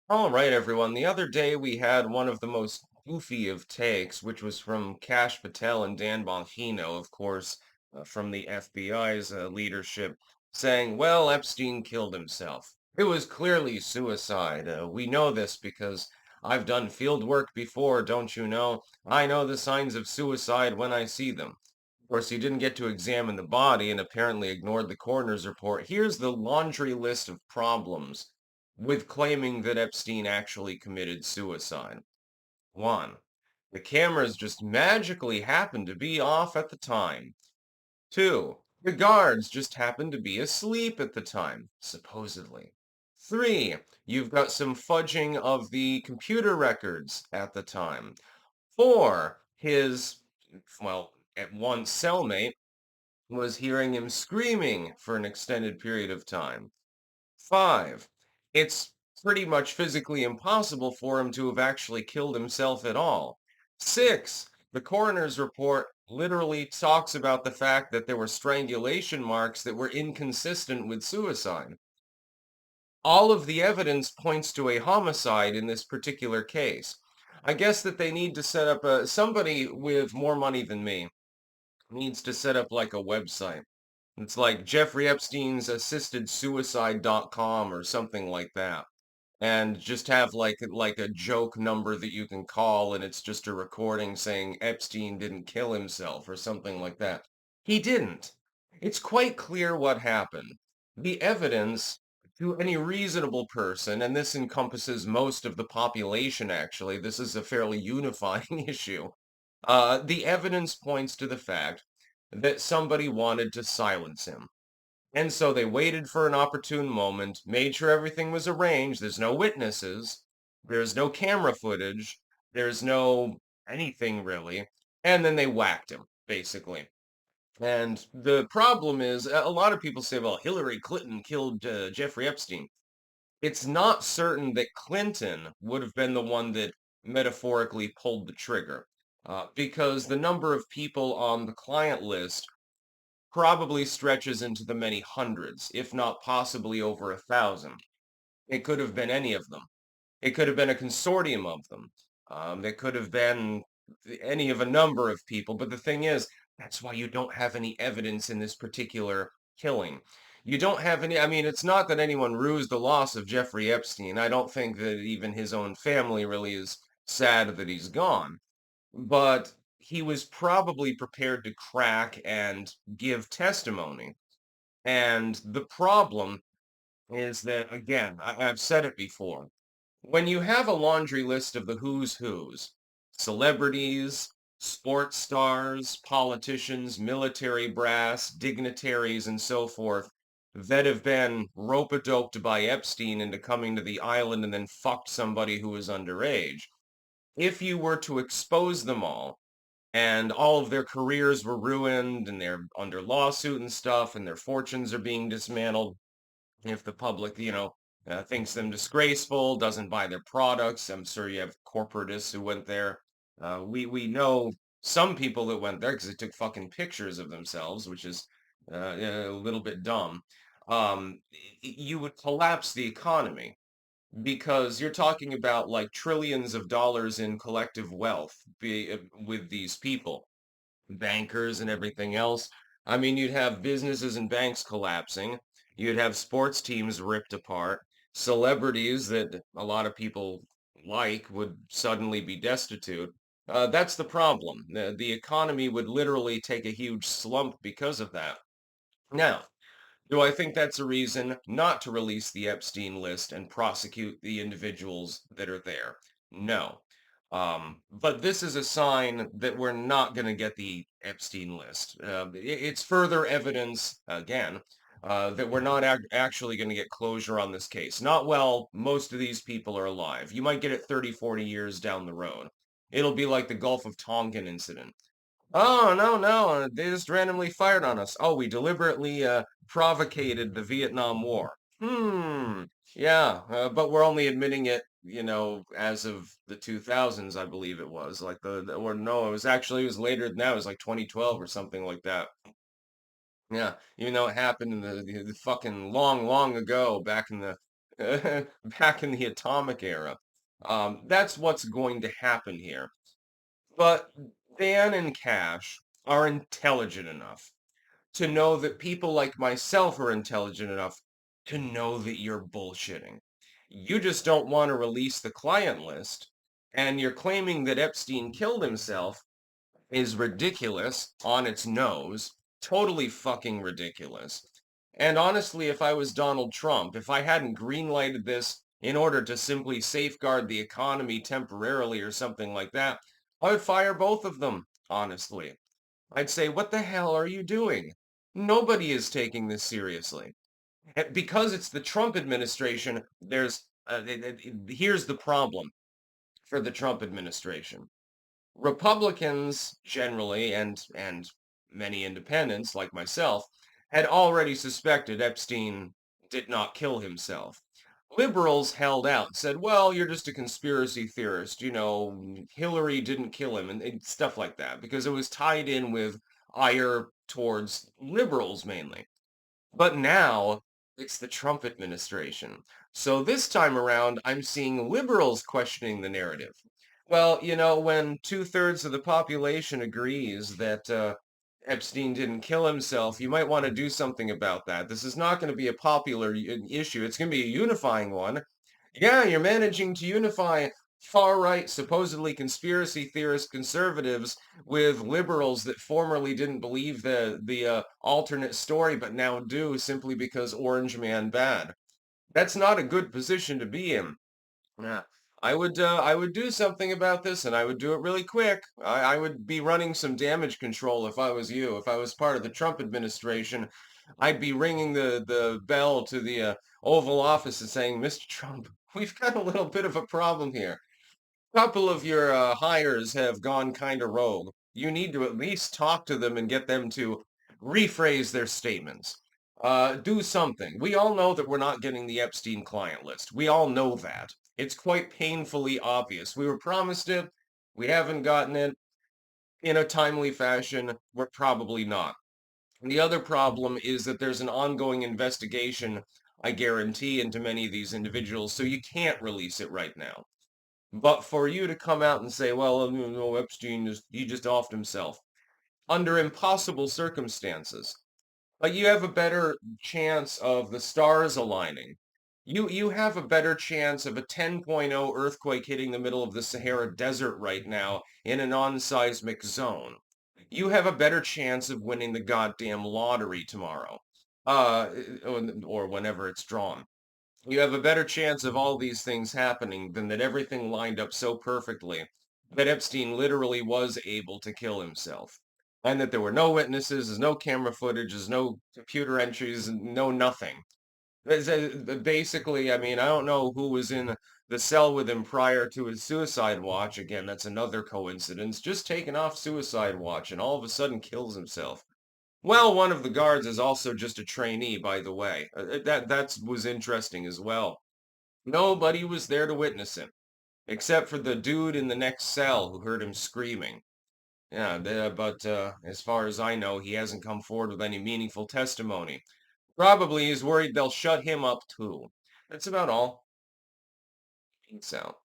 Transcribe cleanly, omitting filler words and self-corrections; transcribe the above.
All right, everyone. The other day we had one of the most goofy of takes, which was from Kash Patel and Dan Bongino, of course, from the FBI's leadership, saying, well, Epstein killed himself. It was clearly suicide. We know this because I've done field work before, don't you know? I know the signs of suicide when I see them. Of course, he didn't get to examine the body and apparently ignored the coroner's report. Here's the laundry list of problems with claiming that Epstein actually committed suicide. One, the cameras just magically happened to be off at the time. Two, the guards just happened to be asleep at the time, supposedly. Three, you've got some fudging of the computer records at the time. Four, at one cellmate was hearing him screaming for an extended period of time. Five, it's pretty much physically impossible for him to have actually killed himself at all. Six, the coroner's report literally talks about the fact that there were strangulation marks that were inconsistent with suicide. All of the evidence points to a homicide in this particular case. I guess that they need to set up somebody with more money than me needs to set up like a website. It's like Jeffrey Epstein's assistedsuicide.com or something like that. And just have like a joke number that you can call and it's just a recording saying Epstein didn't kill himself or something like that. He didn't. It's quite clear what happened. The evidence to any reasonable person, and this encompasses most of the population actually, this is a fairly unifying issue. The evidence points to the fact that somebody wanted to silence him. And so they waited for an opportune moment, made sure everything was arranged. There's no witnesses, there's no camera footage, there's no anything really. And then they whacked him, basically. And the problem is, a lot of people say, well, Hillary Clinton killed Jeffrey Epstein. It's not certain that Clinton would have been the one that metaphorically pulled the trigger, because the number of people on the client list probably stretches into the many hundreds, if not possibly over 1,000. It could have been any of them. It could have been a consortium of them. It could have been any of a number of people. But the thing is, that's why you don't have any evidence in this particular killing. You don't have any, I mean, it's not that anyone rues the loss of Jeffrey Epstein. I don't think that even his own family really is sad that he's gone, but he was probably prepared to crack and give testimony. And the problem is that, again, I've said it before, when you have a laundry list of the who's who's, celebrities, sports stars, politicians, military brass, dignitaries, and so forth, that have been rope-a-doped by Epstein into coming to the island and then fucked somebody who was underage, if you were to expose them all, and all of their careers were ruined and they're under lawsuit and stuff and their fortunes are being dismantled, if the public, thinks them disgraceful, doesn't buy their products. I'm sure you have corporatists who went there. We know some people that went there because they took fucking pictures of themselves, which is a little bit dumb. You would collapse the economy because you're talking about like trillions of dollars in collective wealth with these people, bankers and everything else. I mean, you'd have businesses and banks collapsing. You'd have sports teams ripped apart. Celebrities that a lot of people like would suddenly be destitute. That's the problem. The economy would literally take a huge slump because of that. Now, do I think that's a reason not to release the Epstein list and prosecute the individuals that are there? No. But this is a sign that we're not going to get the Epstein list. It's further evidence, again, that we're not actually going to get closure on this case. Not well, most of these people are alive. You might get it 30, 40 years down the road. It'll be like the Gulf of Tonkin incident. Oh, no, no, they just randomly fired on us. Oh, we deliberately provocated the Vietnam War. Hmm. Yeah, but we're only admitting it, as of the 2000s, I believe it was. Like or no, it was later than that. It was like 2012 or something like that. Yeah, even though it happened in the fucking long, long ago, back in the back in the atomic era. That's what's going to happen here. But Dan and Cash are intelligent enough to know that people like myself are intelligent enough to know that you're bullshitting. You just don't want to release the client list, and you're claiming that Epstein killed himself is ridiculous on its nose, totally fucking ridiculous. And honestly, if I was Donald Trump, if I hadn't greenlighted this in order to simply safeguard the economy temporarily or something like that, I would fire both of them, honestly. I'd say, what the hell are you doing? Nobody is taking this seriously. Because it's the Trump administration, here's the problem for the Trump administration. Republicans generally, and many independents like myself, had already suspected Epstein did not kill himself. Liberals held out, said, well, you're just a conspiracy theorist, Hillary didn't kill him, and stuff like that, because it was tied in with ire towards liberals mainly. But now it's the Trump administration. So this time around, I'm seeing liberals questioning the narrative. Well, when two-thirds of the population agrees that Epstein didn't kill himself, you might want to do something about that. This is not going to be a popular issue. It's going to be a unifying one. Yeah, you're managing to unify far-right, supposedly conspiracy theorist conservatives with liberals that formerly didn't believe the alternate story, but now do simply because Orange Man bad. That's not a good position to be in. Yeah. I would do something about this, and I would do it really quick. I would be running some damage control if I was you. If I was part of the Trump administration, I'd be ringing the bell to the Oval Office and saying, Mr. Trump, we've got a little bit of a problem here. A couple of your hires have gone kind of rogue. You need to at least talk to them and get them to rephrase their statements. Do something. We all know that we're not getting the Epstein client list. We all know that. It's quite painfully obvious. We were promised it. We haven't gotten it in a timely fashion. We're probably not. And the other problem is that there's an ongoing investigation, I guarantee, into many of these individuals, so you can't release it right now. But for you to come out and say, well, no, Epstein, he just offed himself, under impossible circumstances, but you have a better chance of the stars aligning. You have a better chance of a 10.0 earthquake hitting the middle of the Sahara Desert right now in a non-seismic zone. You have a better chance of winning the goddamn lottery tomorrow, uh, or whenever it's drawn. You have a better chance of all these things happening than that everything lined up so perfectly that Epstein literally was able to kill himself. And that there were no witnesses, there's no camera footage, there's no computer entries, no nothing. Basically, I mean, I don't know who was in the cell with him prior to his suicide watch. Again, that's another coincidence. Just taken off suicide watch and all of a sudden kills himself. Well, one of the guards is also just a trainee, by the way. That was interesting as well. Nobody was there to witness it, except for the dude in the next cell who heard him screaming. Yeah, but as far as I know, he hasn't come forward with any meaningful testimony. Probably he's worried they'll shut him up too. That's about all. Peace out.